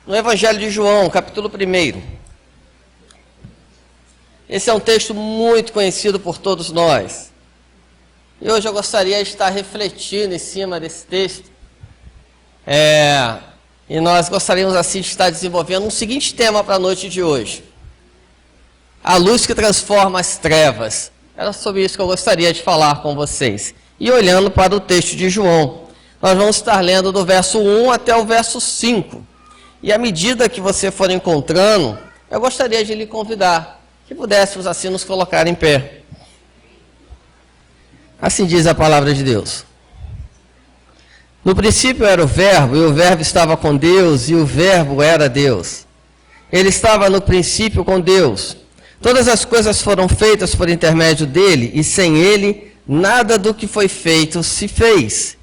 no Evangelho de João, capítulo 1. Esse é um texto muito conhecido por todos nós. E hoje eu gostaria de estar refletindo em cima desse texto. E nós gostaríamos assim de estar desenvolvendo um seguinte tema para a noite de hoje. A luz que transforma as trevas. Era sobre isso que eu gostaria de falar com vocês. E olhando para o texto de João, nós vamos estar lendo do verso 1 até o verso 5. E à medida que você for encontrando, eu gostaria de lhe convidar que pudéssemos assim nos colocar em pé. Assim diz a palavra de Deus. No princípio era o Verbo, e o Verbo estava com Deus, e o Verbo era Deus. Ele estava no princípio com Deus. Todas as coisas foram feitas por intermédio dele, e sem ele, nada do que foi feito se fez.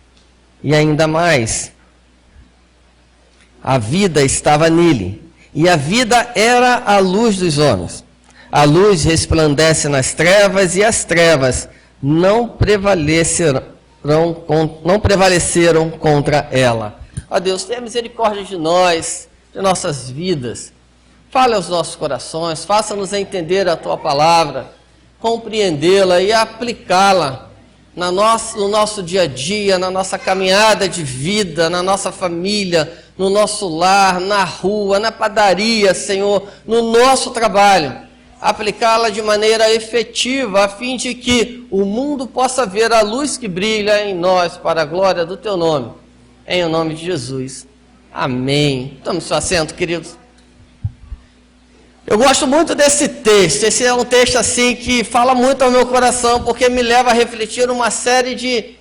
E ainda mais, a vida estava nele, e a vida era a luz dos homens. A luz resplandece nas trevas, e as trevas não prevaleceram contra ela. Ó Deus, tenha misericórdia de nós, de nossas vidas. Fale aos nossos corações, faça-nos entender a Tua palavra, compreendê-la e aplicá-la no nosso dia a dia, na nossa caminhada de vida, na nossa família, no nosso lar, na rua, na padaria, Senhor, no nosso trabalho. Aplicá-la de maneira efetiva, a fim de que o mundo possa ver a luz que brilha em nós para a glória do Teu nome. Em o nome de Jesus. Amém. Tome seu assento, queridos. Eu gosto muito desse texto. Esse é um texto assim que fala muito ao meu coração, porque me leva a refletir uma série de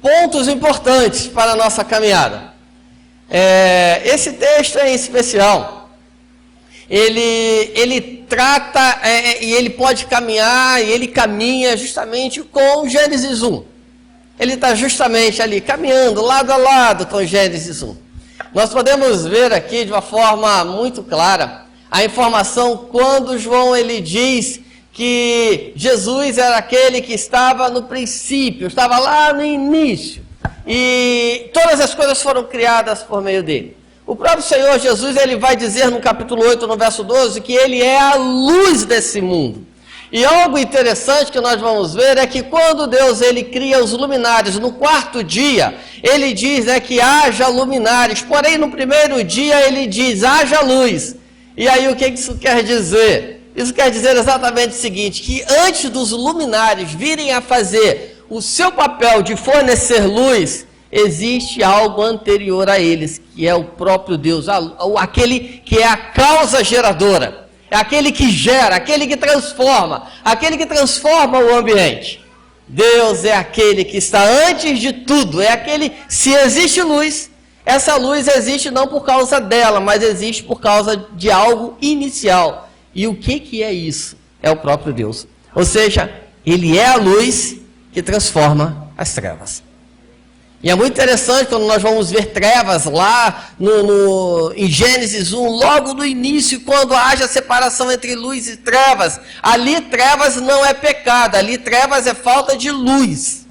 pontos importantes para a nossa caminhada. Esse texto em especial, ele trata, e ele pode caminhar, e ele caminha justamente com Gênesis 1. Ele está justamente ali, caminhando lado a lado com Gênesis 1. Nós podemos ver aqui de uma forma muito clara a informação quando João ele diz que Jesus era aquele que estava no princípio, estava lá no início, e todas as coisas foram criadas por meio dele. O próprio Senhor Jesus ele vai dizer no capítulo 8, no verso 12, que ele é a luz desse mundo. E algo interessante que nós vamos ver é que quando Deus ele cria os luminares, no quarto dia, ele diz que haja luminares, porém no primeiro dia ele diz haja luz. E aí o que isso quer dizer? Isso quer dizer exatamente o seguinte, que antes dos luminares virem a fazer o seu papel de fornecer luz, existe algo anterior a eles, que é o próprio Deus, aquele que é a causa geradora, é aquele que gera, aquele que transforma o ambiente. Deus é aquele que está antes de tudo, é aquele, se existe luz, essa luz existe não por causa dela, mas existe por causa de algo inicial. E o que é isso? É o próprio Deus. Ou seja, Ele é a luz que transforma as trevas. E é muito interessante quando nós vamos ver trevas lá em Gênesis 1, logo no início, quando haja separação entre luz e trevas. Ali trevas não é pecado, ali trevas é falta de luz.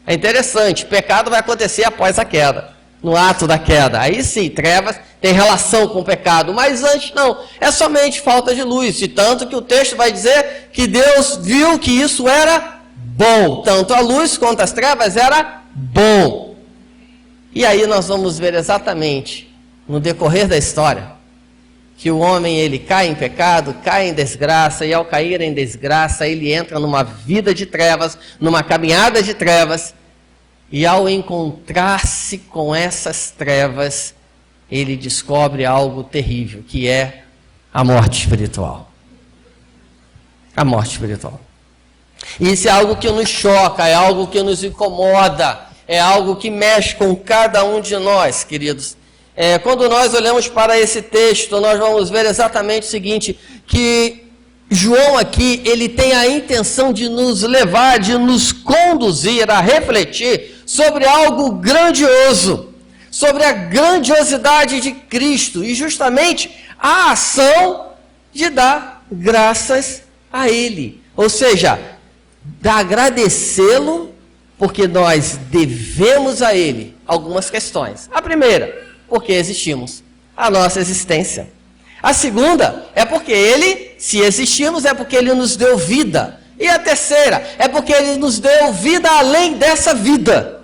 É interessante, pecado vai acontecer após a queda. No ato da queda, aí sim, trevas tem relação com o pecado, mas antes não, é somente falta de luz, de tanto que o texto vai dizer que Deus viu que isso era bom, tanto a luz quanto as trevas era bom. E aí nós vamos ver exatamente, no decorrer da história, que o homem ele cai em pecado, cai em desgraça, e ao cair em desgraça ele entra numa vida de trevas, numa caminhada de trevas, e ao encontrar-se com essas trevas, ele descobre algo terrível, que é a morte espiritual. A morte espiritual. Isso é algo que nos choca, é algo que nos incomoda, é algo que mexe com cada um de nós, queridos. Quando nós olhamos para esse texto, nós vamos ver exatamente o seguinte, que João aqui, ele tem a intenção de nos levar, de nos conduzir a refletir sobre algo grandioso, sobre a grandiosidade de Cristo e justamente a ação de dar graças a Ele. Ou seja, agradecê-lo, porque nós devemos a Ele algumas questões. A primeira, porque existimos. a nossa existência. A segunda é porque Ele, se existimos, é porque Ele nos deu vida. E a terceira é porque Ele nos deu vida além dessa vida.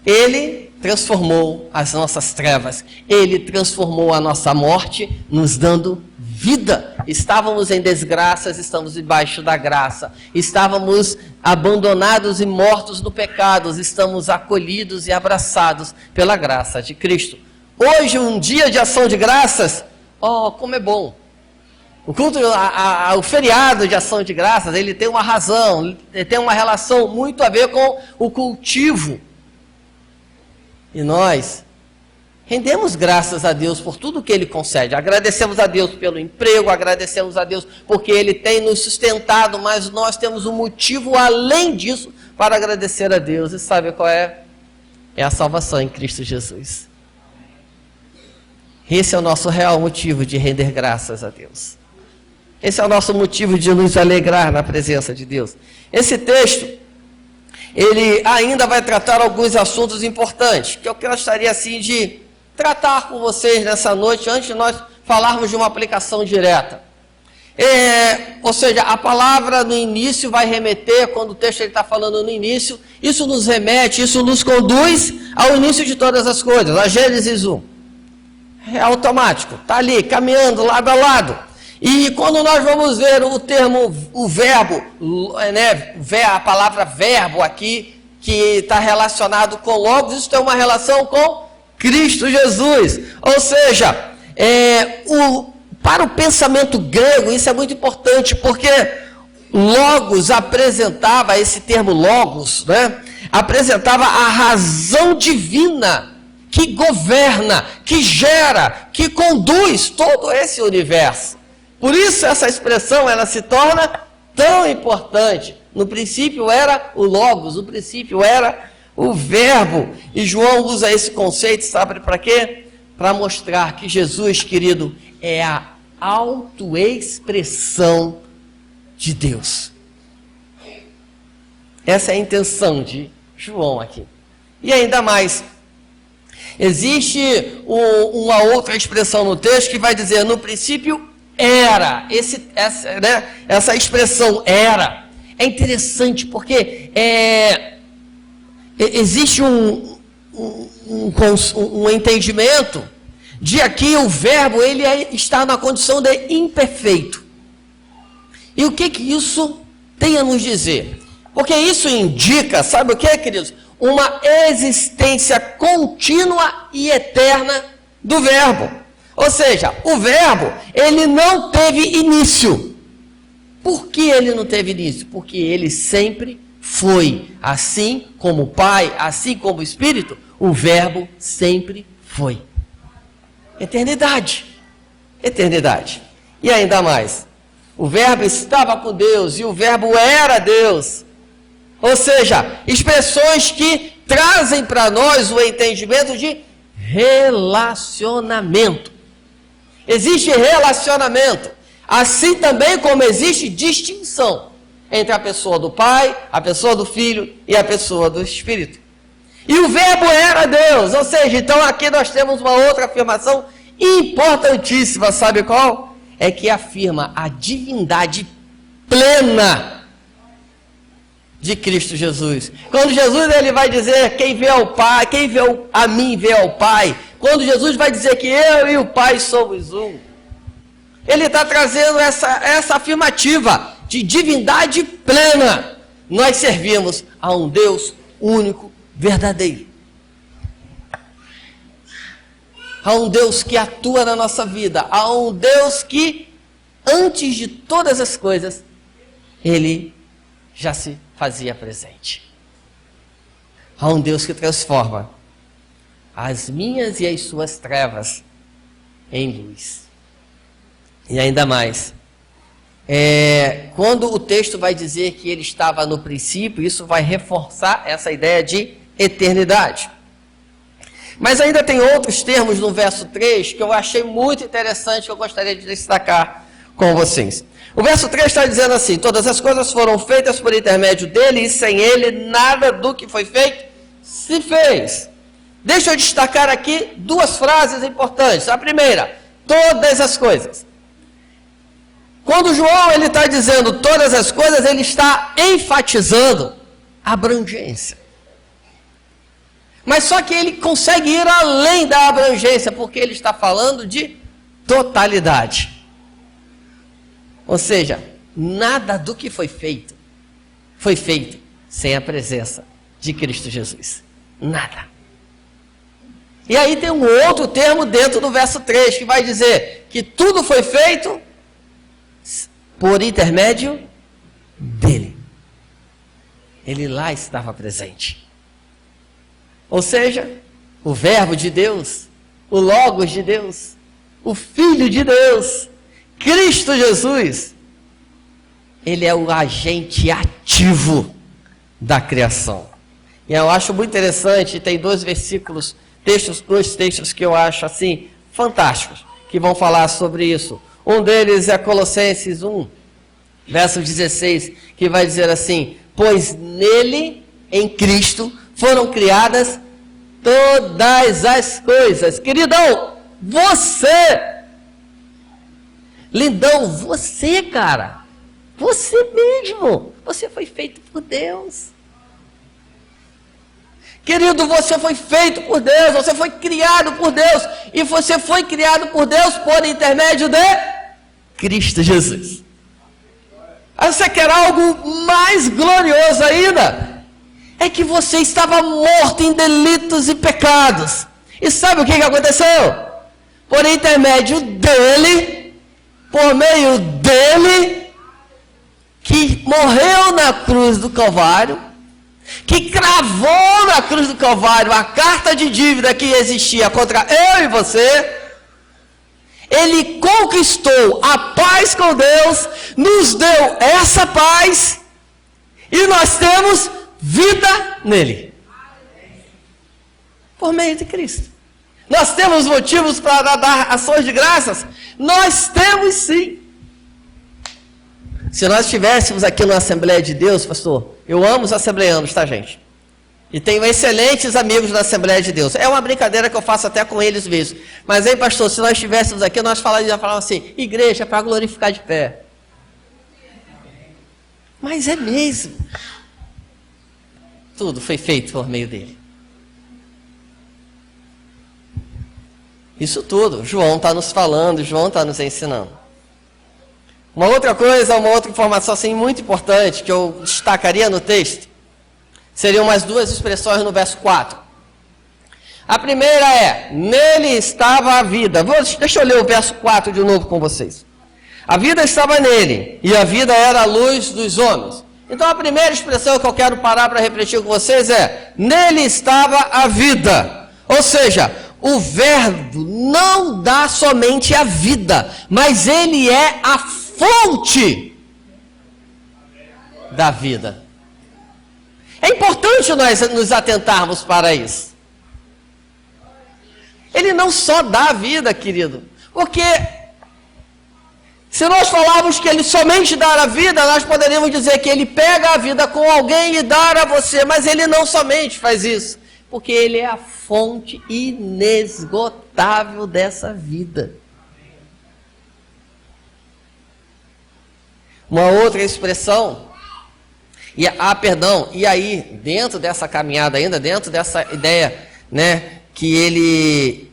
Ele transformou as nossas trevas. Ele transformou a nossa morte, nos dando vida. Estávamos em desgraças, estamos debaixo da graça. Estávamos abandonados e mortos no pecado, estamos acolhidos e abraçados pela graça de Cristo. Hoje, um dia de ação de graças, oh, como é bom. O culto, o feriado de ação de graças, ele tem uma razão, ele tem uma relação muito a ver com o cultivo. E nós rendemos graças a Deus por tudo que Ele concede. Agradecemos a Deus pelo emprego, agradecemos a Deus porque Ele tem nos sustentado, mas nós temos um motivo além disso para agradecer a Deus. E sabe qual é? É a salvação em Cristo Jesus. Esse é o nosso real motivo de render graças a Deus. Esse é o nosso motivo de nos alegrar na presença de Deus. Esse texto, ele ainda vai tratar alguns assuntos importantes, que eu gostaria assim de tratar com vocês nessa noite, antes de nós falarmos de uma aplicação direta. Ou seja, a palavra no início vai remeter, quando o texto está falando no início, isso nos remete, isso nos conduz ao início de todas as coisas, a Gênesis 1. É automático, está ali, caminhando lado a lado. E quando nós vamos ver o termo, o verbo, né, a palavra verbo aqui, que está relacionado com logos, isso tem uma relação com Cristo Jesus. Ou seja, para o pensamento grego, isso é muito importante, porque logos apresentava, esse termo logos, né, apresentava a razão divina que governa, que gera, que conduz todo esse universo. Por isso essa expressão, ela se torna tão importante. No princípio era o logos, no princípio era o verbo. E João usa esse conceito, sabe para quê? Para mostrar que Jesus, querido, é a autoexpressão de Deus. Essa é a intenção de João aqui. E ainda mais, existe uma outra expressão no texto que vai dizer, no princípio era, essa expressão era, é interessante porque existe um entendimento de aqui o verbo ele está na condição de imperfeito. E o que isso tem a nos dizer? Porque isso indica, sabe o que, queridos? Uma existência contínua e eterna do verbo. Ou seja, o verbo, ele não teve início. Por que ele não teve início? Porque ele sempre foi. Assim como o Pai, assim como o Espírito, o verbo sempre foi. Eternidade. Eternidade. E ainda mais, o verbo estava com Deus e o verbo era Deus. Ou seja, expressões que trazem para nós o entendimento de relacionamento. Existe relacionamento, assim também como existe distinção entre a pessoa do Pai, a pessoa do Filho e a pessoa do Espírito. E o verbo era Deus, ou seja, então aqui nós temos uma outra afirmação importantíssima, sabe qual? É que afirma a divindade plena de Cristo Jesus. Quando Jesus ele vai dizer, quem vê ao Pai, quem vê a mim vê ao Pai. Quando Jesus vai dizer que eu e o Pai somos um, ele está trazendo essa afirmativa de divindade plena. Nós servimos a um Deus único, verdadeiro. A um Deus que atua na nossa vida, a um Deus que, antes de todas as coisas, ele já se fazia presente. A um Deus que transforma as minhas e as suas trevas em luz. E ainda mais, quando o texto vai dizer que ele estava no princípio, isso vai reforçar essa ideia de eternidade. Mas ainda tem outros termos no verso 3 que eu achei muito interessante, que eu gostaria de destacar com vocês. O verso 3 está dizendo assim, todas as coisas foram feitas por intermédio dele, e sem ele nada do que foi feito se fez. Deixa eu destacar aqui duas frases importantes. A primeira, todas as coisas. Quando João ele está dizendo todas as coisas, ele está enfatizando a abrangência. Mas só que ele consegue ir além da abrangência, porque ele está falando de totalidade. Ou seja, nada do que foi feito sem a presença de Cristo Jesus. Nada. E aí tem um outro termo dentro do verso 3, que vai dizer que tudo foi feito por intermédio dele. Ele lá estava presente. Ou seja, o Verbo de Deus, o Logos de Deus, o Filho de Deus, Cristo Jesus, ele é o agente ativo da criação. E eu acho muito interessante, tem dois textos que eu acho assim fantásticos, que vão falar sobre isso. Um deles é Colossenses 1, verso 16, que vai dizer assim: pois nele, em Cristo, foram criadas todas as coisas. Queridão, você, lindão, você, cara, você mesmo, você foi feito por Deus. Querido, você foi feito por Deus, você foi criado por Deus, e você foi criado por Deus por intermédio de Cristo Jesus. Aí você quer algo mais glorioso ainda? É que você estava morto em delitos e pecados. E sabe o que aconteceu? Por intermédio dele, por meio dele, que morreu na cruz do Calvário, que cravou na cruz do Calvário a carta de dívida que existia contra eu e você, ele conquistou a paz com Deus, nos deu essa paz, e nós temos vida nele, por meio de Cristo. Nós temos motivos para dar ações de graças? Nós temos sim. Se nós estivéssemos aqui na Assembleia de Deus, pastor, eu amo os assembleanos, tá, gente? E tenho excelentes amigos da Assembleia de Deus. É uma brincadeira que eu faço até com eles mesmo. Mas aí, pastor, se nós estivéssemos aqui, nós falaríamos assim: igreja para glorificar de pé. Mas é mesmo. Tudo foi feito por meio dele. Isso tudo, João está nos falando, João está nos ensinando. Uma outra coisa, uma outra informação assim, muito importante, que eu destacaria no texto, seriam mais duas expressões no verso 4. A primeira é: nele estava a vida. Deixa eu ler o verso 4 de novo com vocês. A vida estava nele, e a vida era a luz dos homens. Então a primeira expressão que eu quero parar para refletir com vocês é: nele estava a vida. Ou seja, o Verbo não dá somente a vida, mas ele é a fonte da vida. É importante nós nos atentarmos para isso. Ele não só dá a vida, querido, porque se nós falarmos que ele somente dá a vida, nós poderíamos dizer que ele pega a vida com alguém e dá a você, mas ele não somente faz isso, porque ele é a fonte inesgotável dessa vida. Uma outra expressão, e aí, dentro dessa caminhada ainda, dentro dessa ideia, né, que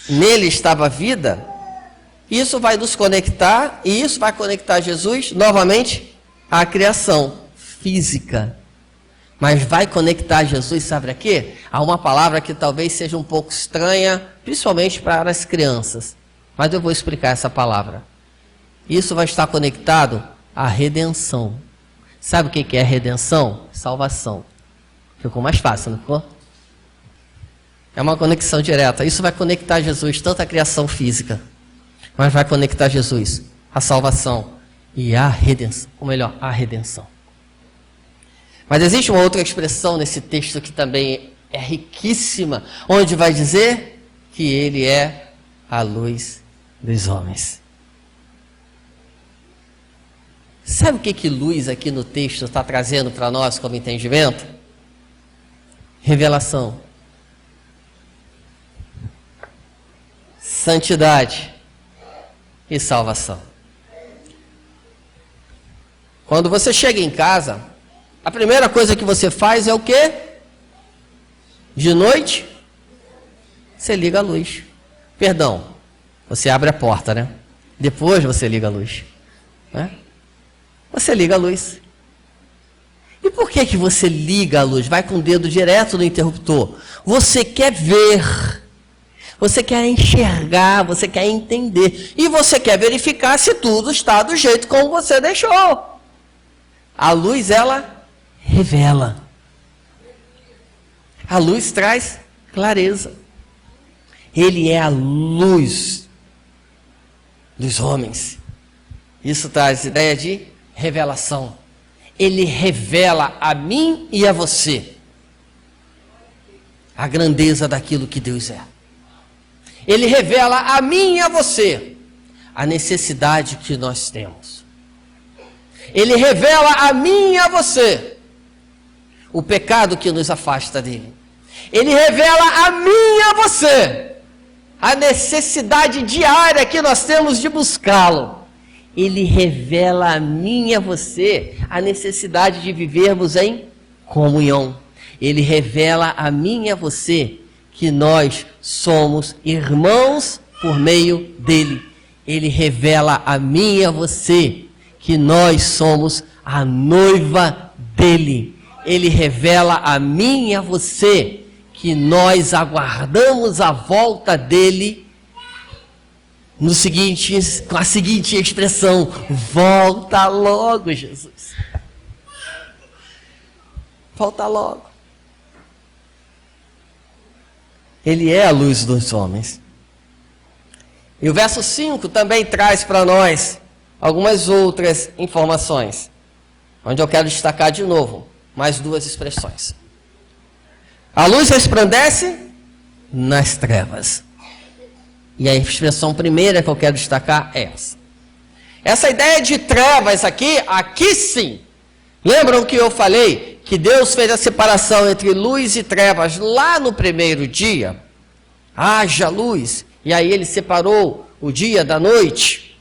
nele estava a vida, isso vai nos conectar, e isso vai conectar Jesus, novamente, à criação física. Mas vai conectar Jesus, sabe a quê? A uma palavra que talvez seja um pouco estranha, principalmente para as crianças. Mas eu vou explicar essa palavra. Isso vai estar conectado à redenção. Sabe o que é redenção? Salvação. Ficou mais fácil, não ficou? É uma conexão direta. Isso vai conectar Jesus, tanto à criação física, mas vai conectar Jesus à salvação e à redenção. Ou melhor, à redenção. Mas existe uma outra expressão nesse texto que também é riquíssima, onde vai dizer que ele é a luz dos homens. Sabe o que luz aqui no texto está trazendo para nós como entendimento? Revelação. santidade e salvação. Quando você chega em casa, a primeira coisa que você faz é o quê? De noite, você liga a luz. Perdão, você abre a porta, né? Depois você liga a luz. Né? Você liga a luz. E por que você liga a luz? Vai com o dedo direto no interruptor. Você quer ver. Você quer enxergar, você quer entender. E você quer verificar se tudo está do jeito como você deixou. A luz, ela revela. A luz traz clareza. Ele é a luz dos homens. Isso traz ideia de revelação. Ele revela a mim e a você a grandeza daquilo que Deus é. Ele revela a mim e a você a necessidade que nós temos. Ele revela a mim e a você o pecado que nos afasta dele. Ele revela a mim e a você a necessidade diária que nós temos de buscá-lo. Ele revela a mim e a você a necessidade de vivermos em comunhão. Ele revela a mim e a você que nós somos irmãos por meio dele. Ele revela a mim e a você que nós somos a noiva dele. Ele revela a mim e a você que nós aguardamos a volta dele com a seguinte expressão: volta logo, Jesus. Volta logo. Ele é a luz dos homens. E o verso 5 também traz para nós algumas outras informações, onde eu quero destacar de novo mais duas expressões. A luz resplandece nas trevas. E a expressão primeira que eu quero destacar é essa. Essa ideia de trevas aqui sim. Lembram que eu falei que Deus fez a separação entre luz e trevas lá no primeiro dia? Haja luz. E aí ele separou o dia da noite.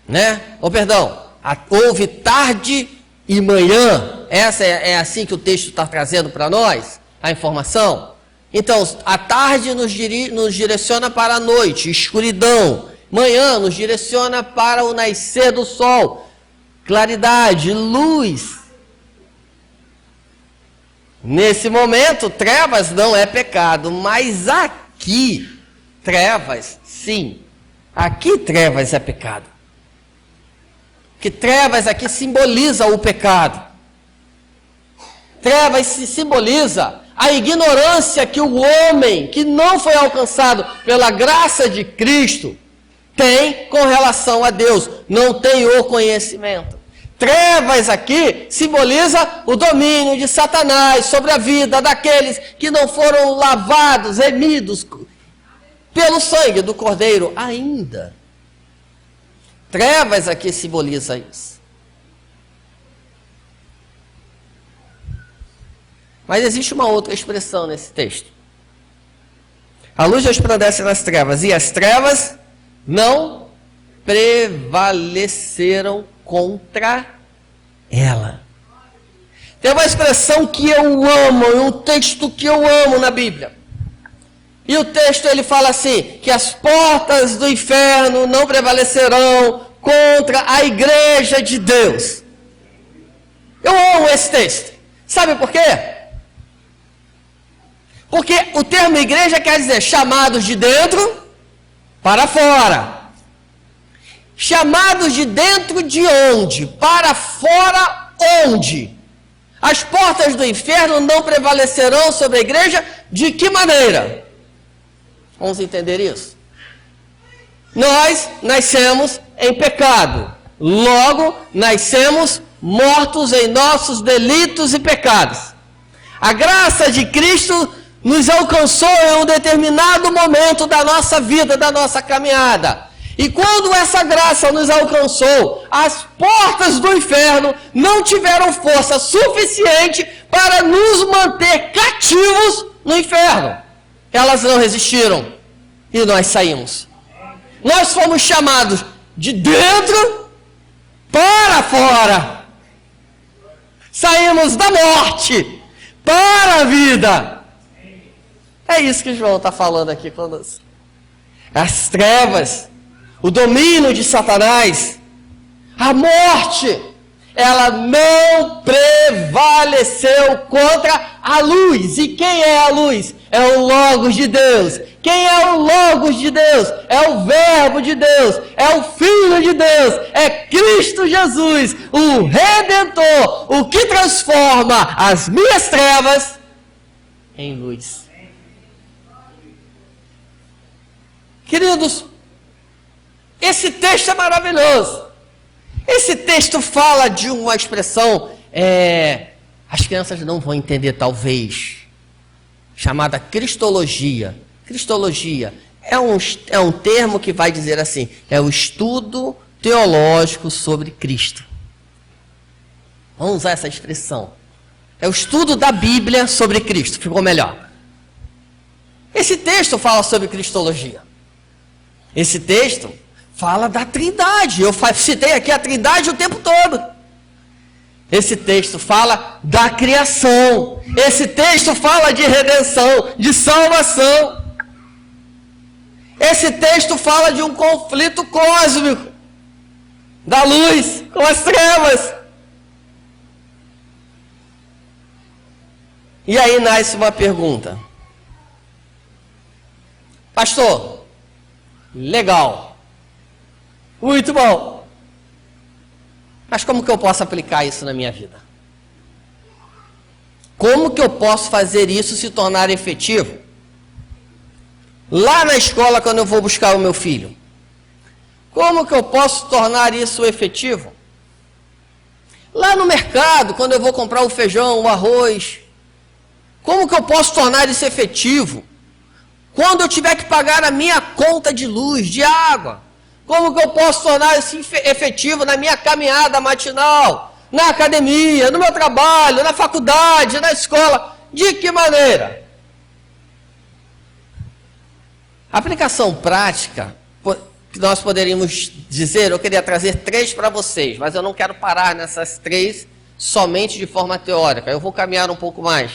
Né? Houve tarde e manhã. Essa é assim que o texto está trazendo para nós, a informação. Então, a tarde nos direciona para a noite, escuridão. Manhã nos direciona para o nascer do sol, claridade, luz. Nesse momento, trevas não é pecado, mas aqui, trevas, sim. Aqui, trevas é pecado. Que trevas aqui simboliza o pecado. Trevas se simboliza a ignorância que o homem, que não foi alcançado pela graça de Cristo, tem com relação a Deus. Não tem o conhecimento. Trevas aqui simboliza o domínio de Satanás sobre a vida daqueles que não foram lavados, remidos pelo sangue do Cordeiro ainda. Trevas aqui simboliza isso. Mas existe uma outra expressão nesse texto. A luz resplandece nas trevas, e as trevas não prevaleceram contra ela. Tem uma expressão que eu amo, um texto que eu amo na Bíblia. E o texto ele fala assim, que as portas do inferno não prevalecerão contra a igreja de Deus. Eu amo esse texto. Sabe por quê? Porque o termo igreja quer dizer chamados de dentro para fora. Chamados de dentro de onde? Para fora onde? As portas do inferno não prevalecerão sobre a igreja de que maneira? Vamos entender isso? Nós nascemos em pecado. Logo, nascemos mortos em nossos delitos e pecados. A graça de Cristo nos alcançou em um determinado momento da nossa vida, da nossa caminhada. E quando essa graça nos alcançou, as portas do inferno não tiveram força suficiente para nos manter cativos no inferno. Elas não resistiram e nós saímos. Nós fomos chamados de dentro para fora. Saímos da morte para a vida. É isso que João está falando aqui conosco. As trevas, o domínio de Satanás, a morte, ela não prevaleceu contra a luz. E quem é a luz? É o Logos de Deus. Quem é o Logos de Deus? É o Verbo de Deus, é o Filho de Deus, é Cristo Jesus, o Redentor, o que transforma as minhas trevas em luz. Queridos, esse texto é maravilhoso. Esse texto fala de uma expressão, as crianças não vão entender talvez, chamada cristologia. Cristologia é um termo que vai dizer assim, é o estudo teológico sobre Cristo. Vamos usar essa expressão. É o estudo da Bíblia sobre Cristo, ficou melhor. Esse texto fala sobre cristologia. Esse texto fala da Trindade. Eu citei aqui a Trindade o tempo todo. Esse texto fala da criação. Esse texto fala de redenção, de salvação. Esse texto fala de um conflito cósmico, da luz com as trevas. E aí nasce uma pergunta. Pastor, legal, muito bom, mas como que eu posso aplicar isso na minha vida? Como que eu posso fazer isso se tornar efetivo? Lá na escola, quando eu vou buscar o meu filho, como que eu posso tornar isso efetivo? Lá no mercado, quando eu vou comprar o feijão, o arroz, como que eu posso tornar isso efetivo? Quando eu tiver que pagar a minha conta de luz, de água, como que eu posso tornar isso efetivo na minha caminhada matinal, na academia, no meu trabalho, na faculdade, na escola? De que maneira? A aplicação prática, que nós poderíamos dizer, eu queria trazer 3 para vocês, mas eu não quero parar nessas 3 somente de forma teórica, eu vou caminhar um pouco mais.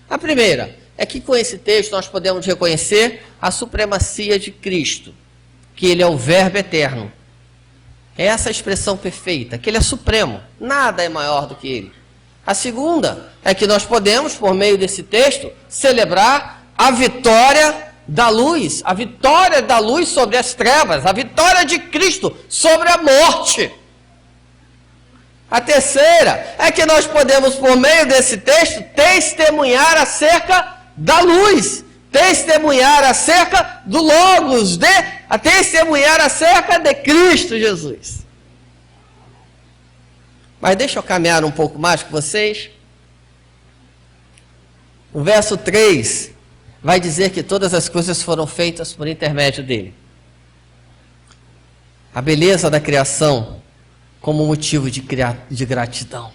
A primeira é que com esse texto nós podemos reconhecer a supremacia de Cristo, que Ele é o Verbo eterno. É essa a expressão perfeita, que Ele é supremo, nada é maior do que Ele. A segunda é que nós podemos, por meio desse texto, celebrar a vitória da luz, a vitória da luz sobre as trevas, a vitória de Cristo sobre a morte. A terceira é que nós podemos, por meio desse texto, testemunhar acerca da luz, testemunhar acerca do Logos, a testemunhar acerca de Cristo Jesus. Mas deixa eu caminhar um pouco mais com vocês. O verso 3 vai dizer que todas as coisas foram feitas por intermédio dele. A beleza da criação como motivo de gratidão.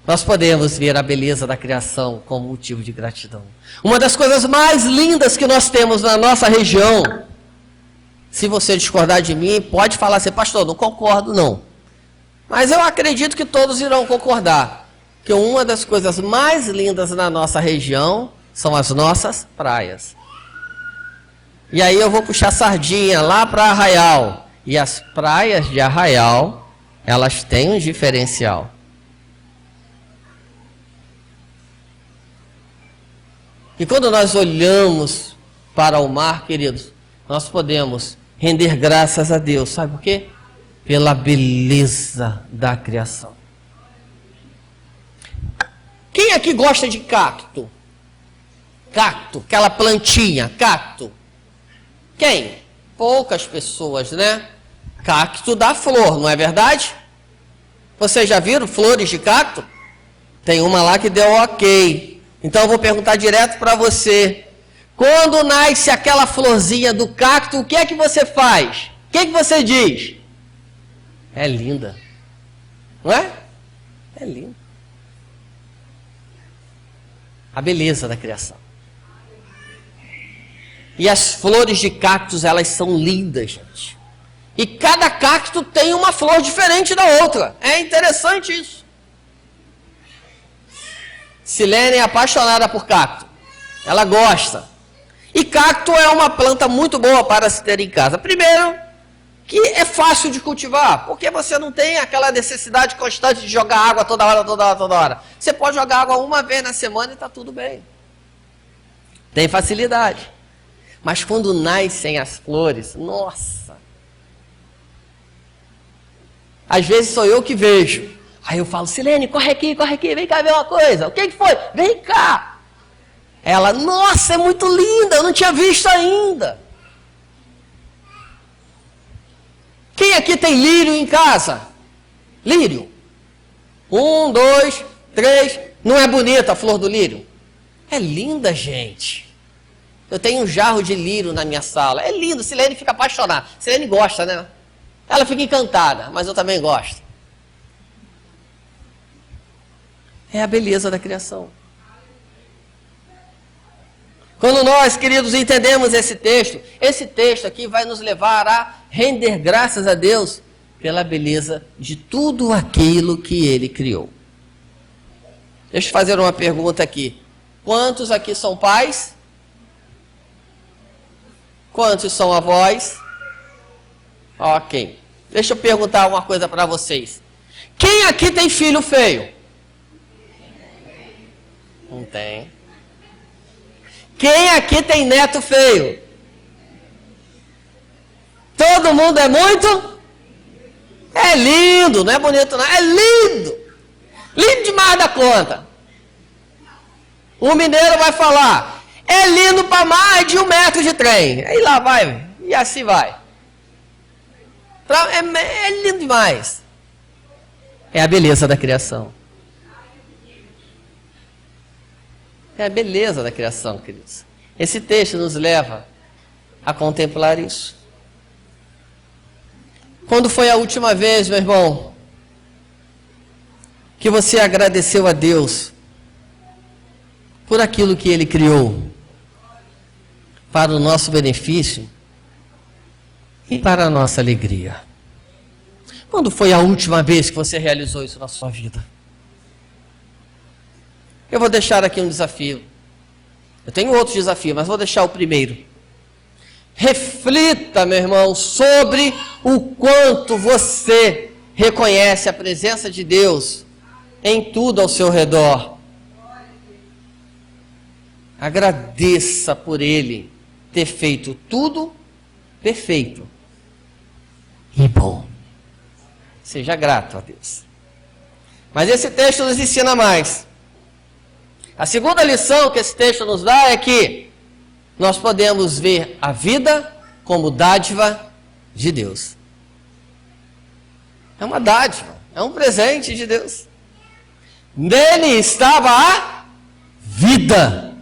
Nós podemos ver a beleza da criação como motivo de gratidão. Uma das coisas mais lindas que nós temos na nossa região, se você discordar de mim, pode falar assim, pastor, não concordo não. Mas eu acredito que todos irão concordar, que uma das coisas mais lindas na nossa região são as nossas praias. E aí eu vou puxar sardinha lá para Arraial. E as praias de Arraial, elas têm um diferencial. E quando nós olhamos para o mar, queridos, nós podemos render graças a Deus. Sabe por quê? Pela beleza da criação. Quem aqui gosta de cacto? Cacto, aquela plantinha, cacto. Quem? Poucas pessoas, né? Cacto dá flor, não é verdade? Vocês já viram flores de cacto? Tem uma lá que deu ok. Então eu vou perguntar direto para você. Quando nasce aquela florzinha do cacto, o que é que você faz? O que é que você diz? É linda. Não é? É linda. A beleza da criação. E as flores de cactos, elas são lindas, gente. E cada cacto tem uma flor diferente da outra. É interessante isso. Silene é apaixonada por cacto. Ela gosta. E cacto é uma planta muito boa para se ter em casa. Primeiro, que é fácil de cultivar, porque você não tem aquela necessidade constante de jogar água toda hora, toda hora, toda hora. Você pode jogar água uma vez na semana e está tudo bem. Tem facilidade. Mas quando nascem as flores, nossa! Às vezes sou eu que vejo. Aí eu falo, Silene, corre aqui, vem cá ver uma coisa. O que foi? Vem cá. Ela, nossa, é muito linda, eu não tinha visto ainda. Quem aqui tem lírio em casa? Lírio. 1, 2, 3. Não é bonita a flor do lírio? É linda, gente. Eu tenho um jarro de lírio na minha sala. É lindo, Silene fica apaixonada. Silene gosta, né? Ela fica encantada, mas eu também gosto. É a beleza da criação. Quando nós, queridos, entendemos esse texto aqui vai nos levar a render graças a Deus pela beleza de tudo aquilo que Ele criou. Deixa eu fazer uma pergunta aqui. Quantos aqui são pais? Quantos são avós? Ok. Deixa eu perguntar uma coisa para vocês. Quem aqui tem filho feio? Não tem. Quem aqui tem neto feio? Todo mundo é muito? É lindo, não é bonito não, é lindo. Lindo demais da conta. O mineiro vai falar, é lindo para mais de 1 metro de trem. Aí lá vai, e assim vai. É lindo demais. É a beleza da criação. É a beleza da criação, queridos. Esse texto nos leva a contemplar isso. Quando foi a última vez, meu irmão, que você agradeceu a Deus por aquilo que Ele criou para o nosso benefício e para a nossa alegria? Quando foi a última vez que você realizou isso na sua vida? Eu vou deixar aqui um desafio. Eu tenho outro desafio, mas vou deixar o primeiro. Reflita, meu irmão, sobre o quanto você reconhece a presença de Deus em tudo ao seu redor. Agradeça por Ele ter feito tudo perfeito e bom. Seja grato a Deus. Mas esse texto nos ensina mais. A segunda lição que esse texto nos dá é que nós podemos ver a vida como dádiva de Deus. É uma dádiva, é um presente de Deus. Nele estava a vida.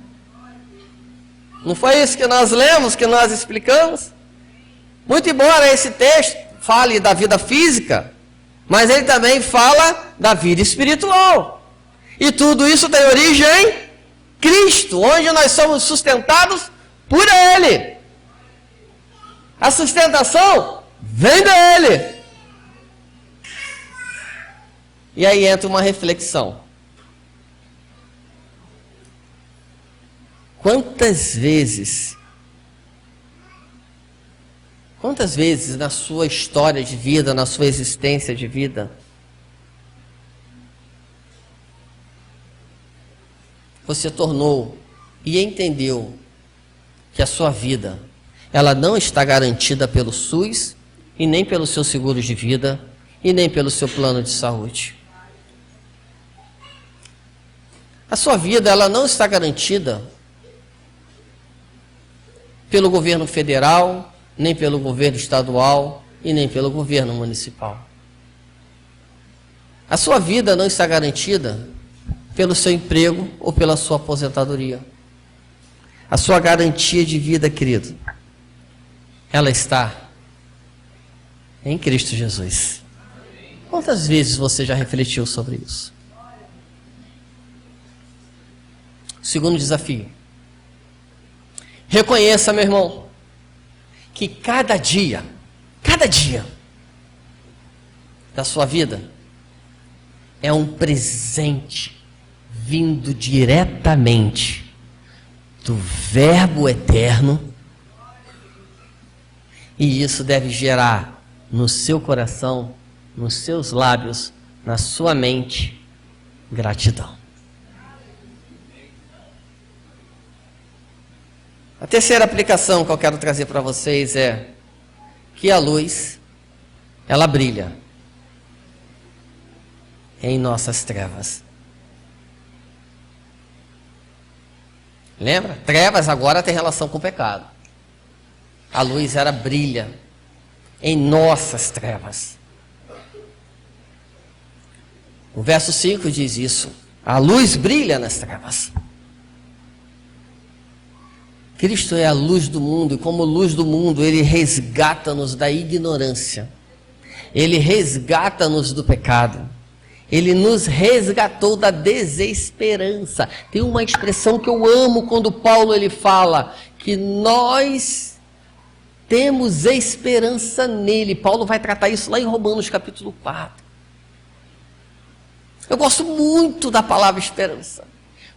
Não foi isso que nós lemos, que nós explicamos? Muito embora esse texto fale da vida física, mas ele também fala da vida espiritual. E tudo isso tem origem em Cristo, onde nós somos sustentados por Ele. A sustentação vem dEle. E aí entra uma reflexão. Quantas vezes na sua história de vida, na sua existência de vida, você tornou e entendeu que a sua vida, ela não está garantida pelo SUS, e nem pelo seu seguro de vida, e nem pelo seu plano de saúde. A sua vida, ela não está garantida pelo governo federal, nem pelo governo estadual, e nem pelo governo municipal. A sua vida não está garantida pelo seu emprego ou pela sua aposentadoria. A sua garantia de vida, querido, ela está em Cristo Jesus. Quantas vezes você já refletiu sobre isso? Segundo desafio. Reconheça, meu irmão, que cada dia da sua vida é um presente vindo diretamente do Verbo eterno, e isso deve gerar no seu coração, nos seus lábios, na sua mente, gratidão. A terceira aplicação que eu quero trazer para vocês é que a luz, ela brilha em nossas trevas. Lembra? Trevas agora tem relação com o pecado. A luz, ela brilha em nossas trevas. O verso 5 diz isso. A luz brilha nas trevas. Cristo é a luz do mundo, e como luz do mundo, Ele resgata-nos da ignorância. Ele resgata-nos do pecado. Ele nos resgatou da desesperança. Tem uma expressão que eu amo quando Paulo ele fala que nós temos esperança nele. Paulo vai tratar isso lá em Romanos capítulo 4. Eu gosto muito da palavra esperança.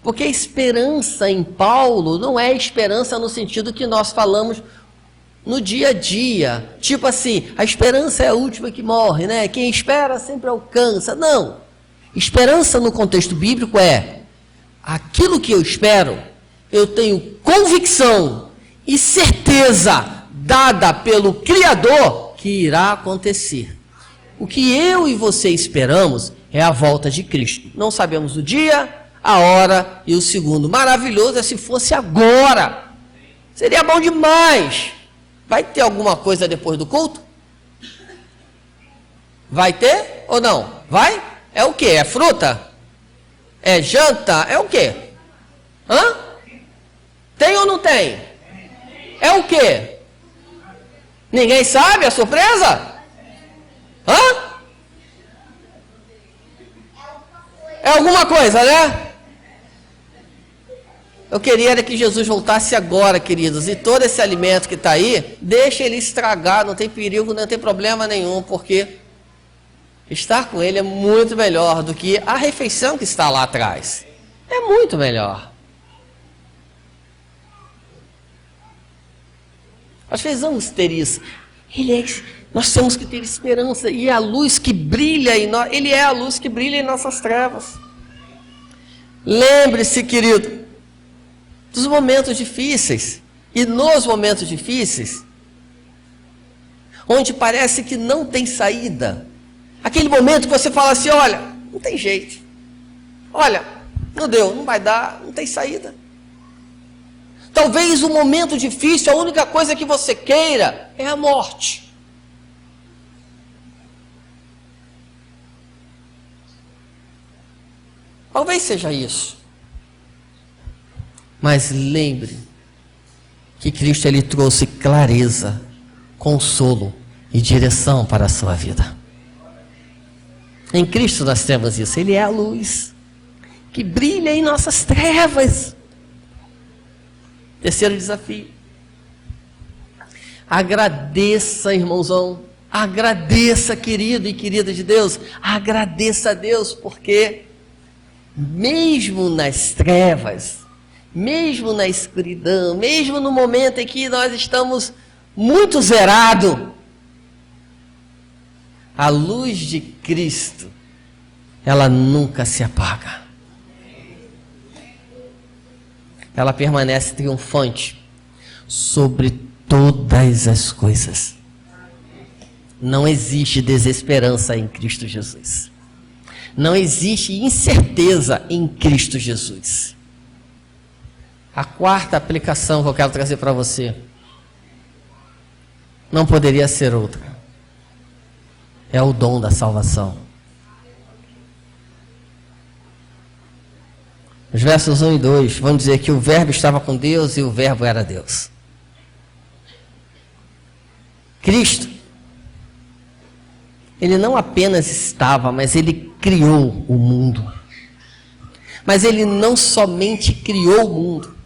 Porque a esperança em Paulo não é esperança no sentido que nós falamos no dia a dia. Tipo assim, a esperança é a última que morre, né? Quem espera sempre alcança. Não. Esperança no contexto bíblico é aquilo que eu espero, eu tenho convicção e certeza dada pelo Criador que irá acontecer. O que eu e você esperamos é a volta de Cristo. Não sabemos o dia, a hora e o segundo. Maravilhoso é se fosse agora. Seria bom demais. Vai ter alguma coisa depois do culto? Vai ter ou não? Vai? É o quê? É fruta? É janta? É o quê? Hã? Tem ou não tem? É o quê? Ninguém sabe a surpresa? Hã? É alguma coisa, né? Eu queria que Jesus voltasse agora, queridos, e todo esse alimento que está aí, deixa ele estragar, não tem perigo, não tem problema nenhum, porque estar com ele é muito melhor do que a refeição que está lá atrás. É muito melhor. Nós precisamos ter isso. Nós temos que ter esperança, e a luz que brilha em nós, Ele é a luz que brilha em nossas trevas. Lembre-se, querido, dos momentos difíceis, e nos momentos difíceis, onde parece que não tem saída, aquele momento que você fala assim, olha, não tem jeito, olha, não deu, não vai dar, não tem saída. Talvez o momento difícil, a única coisa que você queira é a morte. Talvez seja isso. Mas lembre que Cristo ele trouxe clareza, consolo e direção para a sua vida. Em Cristo nós temos isso. Ele é a luz que brilha em nossas trevas. Terceiro desafio. Agradeça, irmãozão. Agradeça, querido e querida de Deus. Agradeça a Deus, porque mesmo nas trevas, mesmo na escuridão, mesmo no momento em que nós estamos muito zerados, a luz de Cristo, ela nunca se apaga. Ela permanece triunfante sobre todas as coisas. Não existe desesperança em Cristo Jesus. Não existe incerteza em Cristo Jesus. A quarta aplicação que eu quero trazer para você não poderia ser outra. É o dom da salvação. Os versos 1 e 2 vão dizer que o verbo estava com Deus e o verbo era Deus. Cristo, ele não apenas estava, mas ele criou o mundo. Mas ele não somente criou o mundo,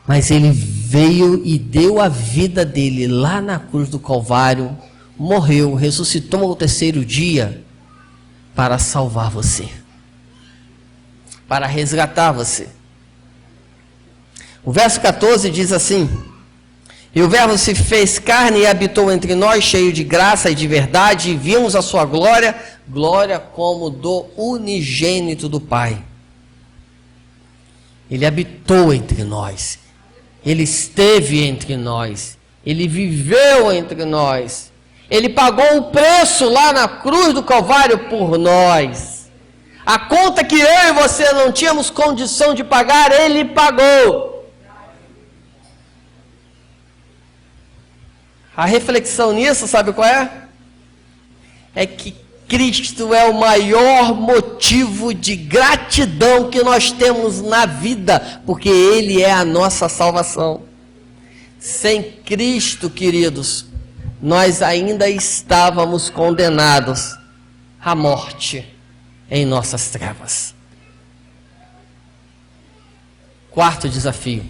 mas ele veio e deu a vida dele lá na cruz do Calvário, morreu, ressuscitou ao terceiro dia para salvar você, para resgatar você. O verso 14 diz assim: e o Verbo se fez carne e habitou entre nós, cheio de graça e de verdade, e vimos a sua glória, glória como do unigênito do Pai. Ele habitou entre nós, ele esteve entre nós, ele viveu entre nós, ele pagou o preço lá na cruz do Calvário por nós. A conta que eu e você não tínhamos condição de pagar, ele pagou. A reflexão nisso, sabe qual é? É que Cristo é o maior motivo de gratidão que nós temos na vida, porque Ele é a nossa salvação. Sem Cristo, queridos, nós ainda estávamos condenados à morte em nossas trevas. Quarto desafio: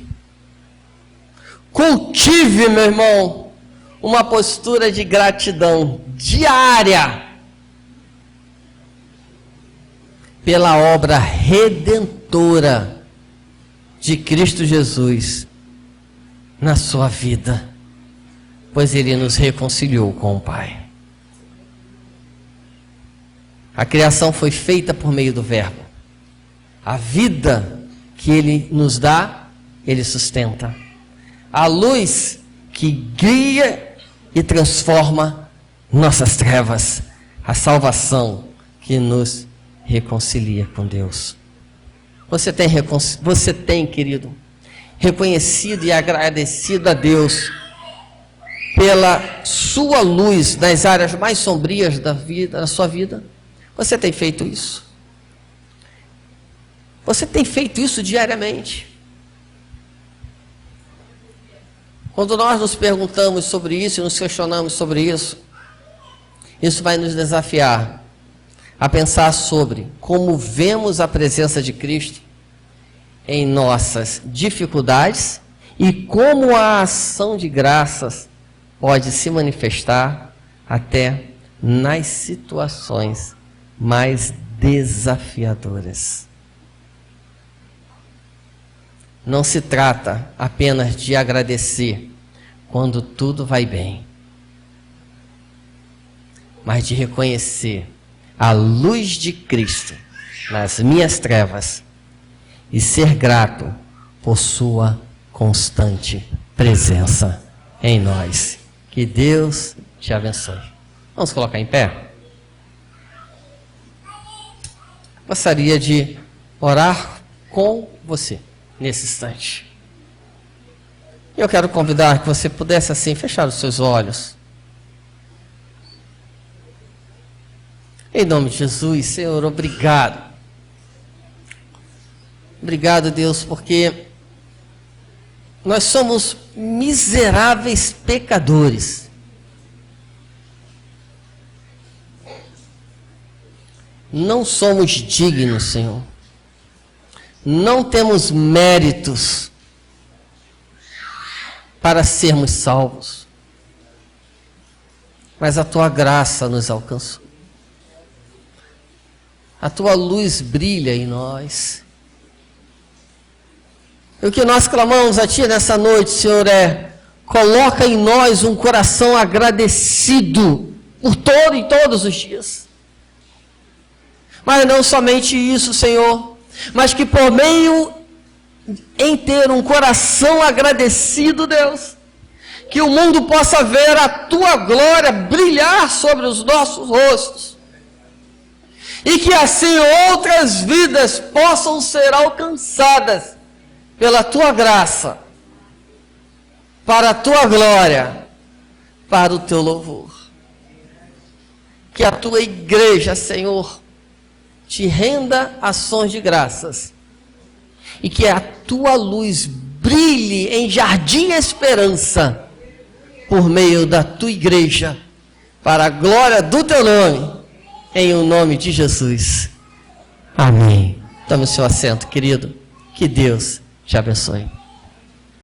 cultive, meu irmão, uma postura de gratidão diária pela obra redentora de Cristo Jesus na sua vida, pois Ele nos reconciliou com o Pai. A criação foi feita por meio do Verbo. A vida que Ele nos dá, Ele sustenta. A luz que guia e transforma nossas trevas, a salvação que nos reconcilia com Deus. Você tem, querido, reconhecido e agradecido a Deus pela sua luz nas áreas mais sombrias da vida, da sua vida? Você tem feito isso? Você tem feito isso diariamente? Quando nós nos perguntamos sobre isso e nos questionamos sobre isso, isso vai nos desafiar a pensar sobre como vemos a presença de Cristo em nossas dificuldades e como a ação de graças pode se manifestar até nas situações mais desafiadoras. Não se trata apenas de agradecer quando tudo vai bem, mas de reconhecer a luz de Cristo nas minhas trevas e ser grato por sua constante presença em nós. Que Deus te abençoe. Vamos colocar em pé? Gostaria de orar com você nesse instante. Eu quero convidar que você pudesse assim fechar os seus olhos. Em nome de Jesus, Senhor, obrigado. Obrigado, Deus, porque nós somos miseráveis pecadores. Não somos dignos, Senhor. Não temos méritos para sermos salvos. Mas a Tua graça nos alcançou. A Tua luz brilha em nós. E o que nós clamamos a Ti nessa noite, Senhor, é: coloca em nós um coração agradecido por todo e todos os dias. Mas não somente isso, Senhor, mas que por meio em ter um coração agradecido, Deus, que o mundo possa ver a Tua glória brilhar sobre os nossos rostos. E que assim outras vidas possam ser alcançadas pela Tua graça, para a Tua glória, para o Teu louvor. Que a Tua igreja, Senhor, te renda ações de graças. E que a Tua luz brilhe em Jardim Esperança, por meio da Tua igreja, para a glória do Teu nome. Em o nome de Jesus. Amém. Tome o seu assento, querido. Que Deus te abençoe.